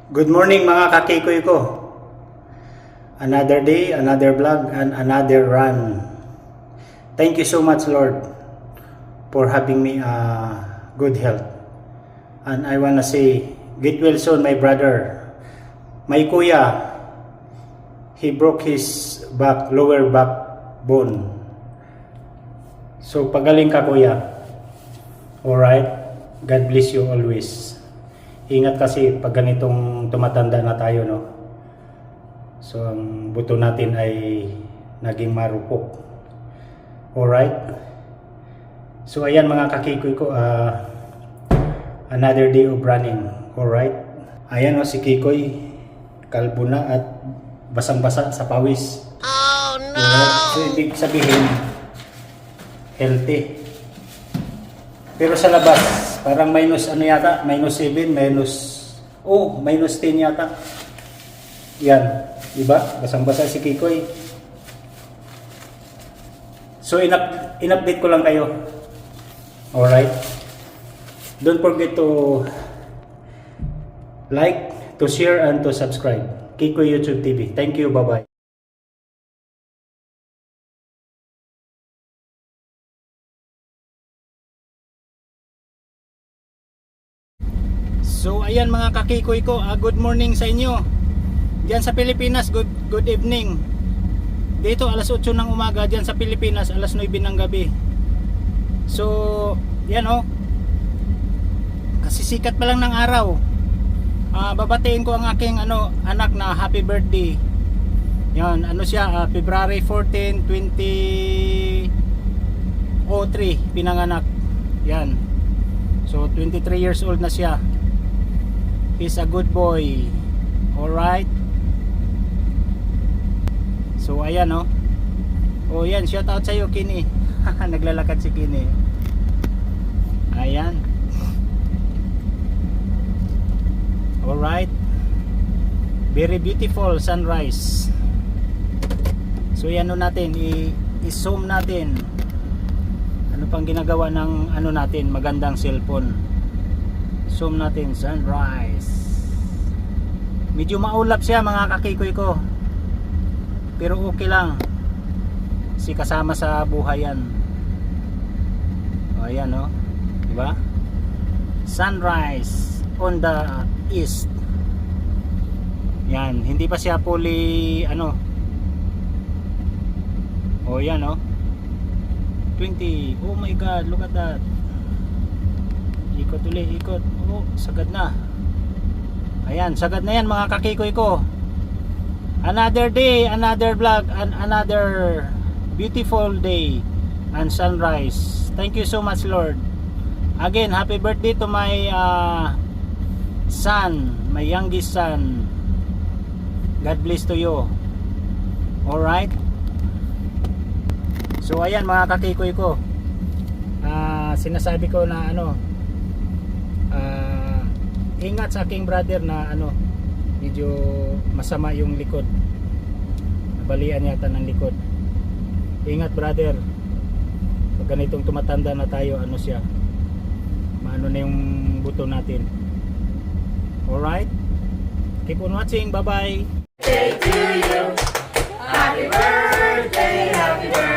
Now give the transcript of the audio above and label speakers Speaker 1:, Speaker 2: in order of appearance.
Speaker 1: Good morning mga kakikoy ko. Another day, another vlog, and another run. Thank you so much, Lord, for having me good health. And I wanna say, get well soon, my brother. My kuya, he broke his back, lower back bone. So pagaling ka, kuya. Alright? God bless you always. Ingat kasi pag ganitong tumatanda na tayo, no? So ang buto natin ay naging marupok. Alright? So ayan mga kakikoy ko, another day of running. Alright? Ayan o si Kikoy, kalbo na at basang-basa sa pawis.
Speaker 2: Oh no!
Speaker 1: Alright? So ibig sabihin, healthy. Pero sa labas, parang minus ano yata, minus 7, minus 10 yata. Yan, diba? Basang-basa si Kikoy. So in-update ko lang kayo. Alright? Don't forget to like, to share, and to subscribe. Kikoy YouTube TV. Thank you, bye-bye. So ayan mga kakikoy ko, good morning sa inyo. Diyan sa Pilipinas, good evening. Dito alas 8 ng umaga, diyan sa Pilipinas alas 9 ng gabi. So yan oh. Kasi sikat pa lang ng araw. Babatiin ko ang aking anak na happy birthday. Yan, siya, February 14, 2003 pinanganak. Yan. So 23 years old na siya. He's a good boy. Alright. So ayan oh. Oh yan, shout out sa iyo Kini. Naglalakad si Kini. Ayan. Alright. Very beautiful sunrise. So yan natin, i-zoom natin. Ano pang ginagawa ng natin, magandang cellphone. Zoom natin, sunrise. Medyo maulap siya mga kakikoy ko, pero okay lang. Si kasama sa buhay yan. O ayan o, diba? Sunrise on the east. Yan, hindi pa siya fully o yan o, 20. Oh my god, look at that. Ikot ulit, ikot. Oh, sagad na. Ayan, sagad na yan mga kakikoy ko. Another day, another vlog, and another beautiful day and sunrise. Thank you so much, Lord. Again, happy birthday to my son, my youngest son. God bless to you. Alright? So ayan mga kakikoy ko, sinasabi ko na ingat sa aking brother na medyo masama yung likod, nabalian yata ng likod. Ingat brother, pag ganitong tumatanda na tayo, siya, maano na yung buto natin. Alright, keep on watching, bye bye.
Speaker 2: Day to you. Happy birthday, happy birthday.